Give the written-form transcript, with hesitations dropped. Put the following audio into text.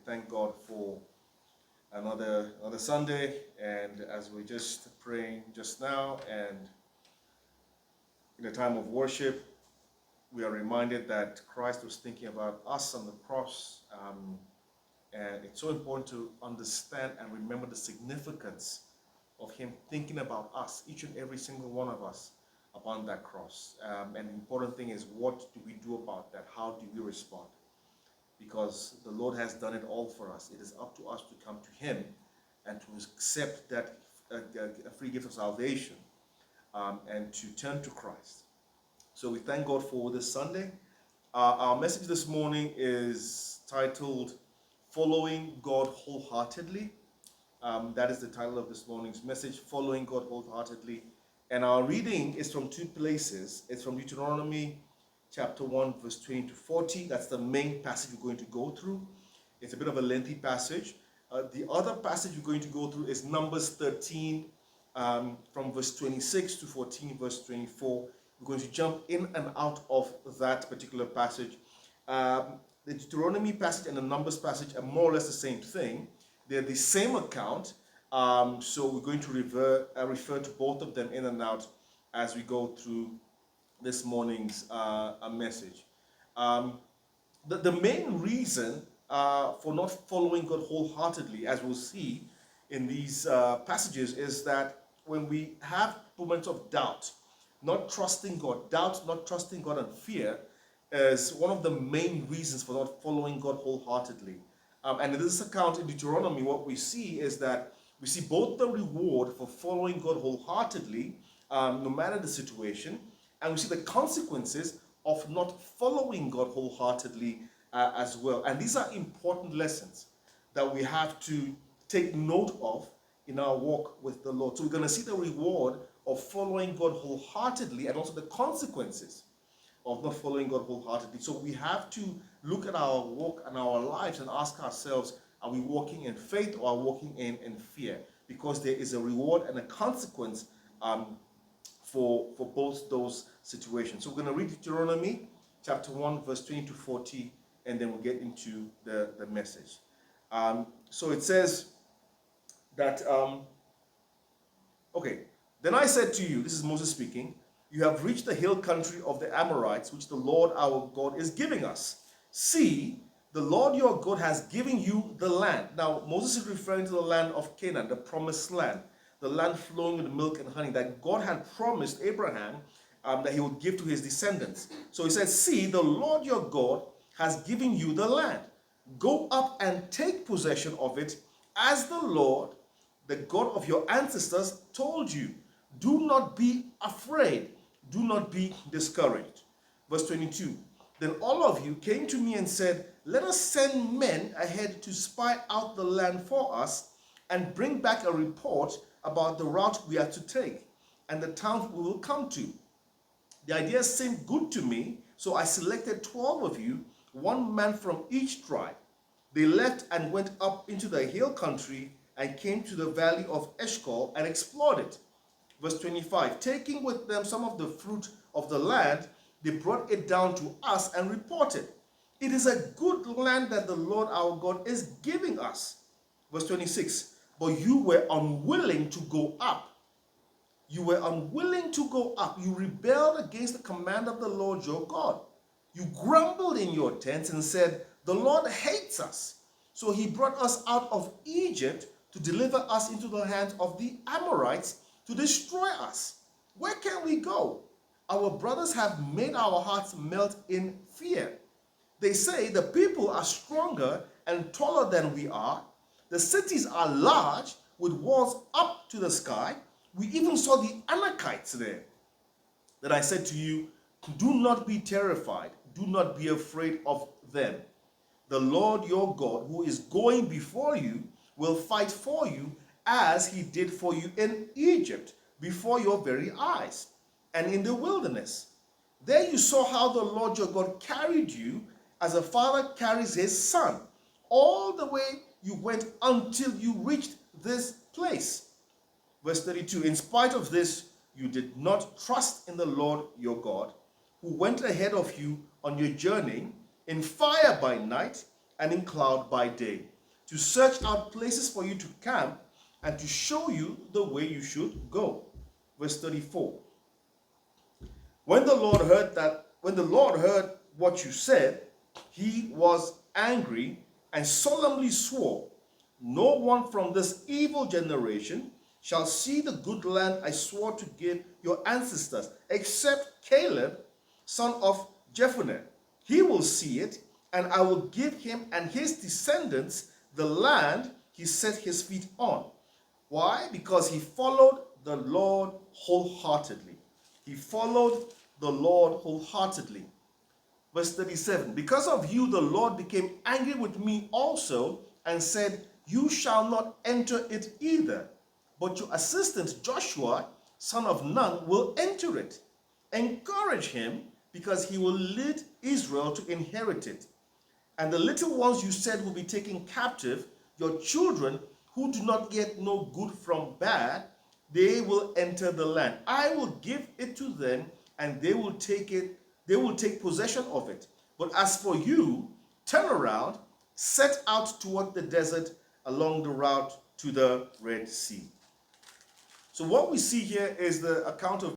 thank God for another Sunday. And as we're just praying just now, and in a time of worship, we are reminded that Christ was thinking about us on the cross. And it's so important to understand and remember the significance of Him thinking about us, each and every single one of us, upon that cross. And the important thing is, what do we do about that? How do we respond? Because the Lord has done it all for us. It is up to us to come to Him and to accept that a free gift of salvation, and to turn to Christ. So we thank God for this Sunday. Our message this morning is titled, Following God Wholeheartedly. That is the title of this morning's message, Following God Wholeheartedly. And our reading is from two places. It's from Deuteronomy chapter 1, verse 20 to 40. That's the main passage we're going to go through. It's a bit of a lengthy passage. The other passage we're going to go through is Numbers 13, from verse 26 to 14, verse 24. We're going to jump in and out of that particular passage. The Deuteronomy passage and the Numbers passage are more or less the same thing. They're the same account. So we're going to refer to both of them in and out as we go through this morning's message. The main reason for not following God wholeheartedly, as we'll see in these passages, is that when we have moments of doubt, not trusting God, not trusting God, and fear is one of the main reasons for not following God wholeheartedly. And in this account in Deuteronomy, what we see is that we see both the reward for following God wholeheartedly, no matter the situation, and we see the consequences of not following God wholeheartedly as well. And these are important lessons that we have to take note of in our walk with the Lord. So we're going to see the reward of following God wholeheartedly and also the consequences of not following God wholeheartedly. So we have to look at our walk and our lives and ask ourselves, are we walking in faith or are we walking in fear? Because there is a reward and a consequence for both those situations. So we're going to read Deuteronomy chapter 1, verse 20 to 40, and then we'll get into the message. So it says that, then I said to you, this is Moses speaking, you have reached the hill country of the Amorites, which the Lord our God is giving us. See, the Lord your God has given you the land. Now, Moses is referring to the land of Canaan, the promised land, the land flowing with milk and honey that God had promised Abraham that he would give to his descendants. So he says, see, the Lord your God has given you the land. Go up and take possession of it, as the Lord, the God of your ancestors, told you. Do not be afraid. Do not be discouraged. Verse 22. Then all of you came to me and said, let us send men ahead to spy out the land for us and bring back a report about the route we are to take and the town we will come to. The idea seemed good to me, so I selected 12 of you, one man from each tribe. They left and went up into the hill country and came to the valley of Eshcol and explored it. Verse 25, taking with them some of the fruit of the land, they brought it down to us and reported, it is a good land that the Lord our God is giving us. Verse 26, but you were unwilling to go up. You were unwilling to go up. You rebelled against the command of the Lord your God. You grumbled in your tents and said, the Lord hates us. So he brought us out of Egypt to deliver us into the hands of the Amorites to destroy us. Where can we go? Our brothers have made our hearts melt in fear. They say the people are stronger and taller than we are. The cities are large with walls up to the sky. We even saw the Anakites there. Then I said to you, do not be terrified. Do not be afraid of them. The Lord your God, who is going before you, will fight for you as he did for you in Egypt, before your very eyes, and in the wilderness. There you saw how the Lord your God carried you as a father carries his son, all the way you went until you reached this place. Verse 32, in spite of this, you did not trust in the Lord your God, who went ahead of you on your journey in fire by night and in cloud by day, to search out places for you to camp, and to show you the way you should go. Verse 34. When the Lord heard what you said, he was angry and solemnly swore, no one from this evil generation shall see the good land I swore to give your ancestors, except Caleb, son of Jephunneh. He will see it, and I will give him and his descendants the land he set his feet on. Why? Because he followed the Lord wholeheartedly. He followed the Lord wholeheartedly. Verse 37, because of you the Lord became angry with me also, and said, you shall not enter it either, but your assistant Joshua, son of Nun, will enter it. Encourage him, because he will lead Israel to inherit it. And the little ones you said will be taken captive, your children who do not yet know good from bad, they will enter the land. I will give it to them, and they will take possession of it. But as for you, turn around, set out toward the desert along the route to the Red Sea. So what we see here is the account of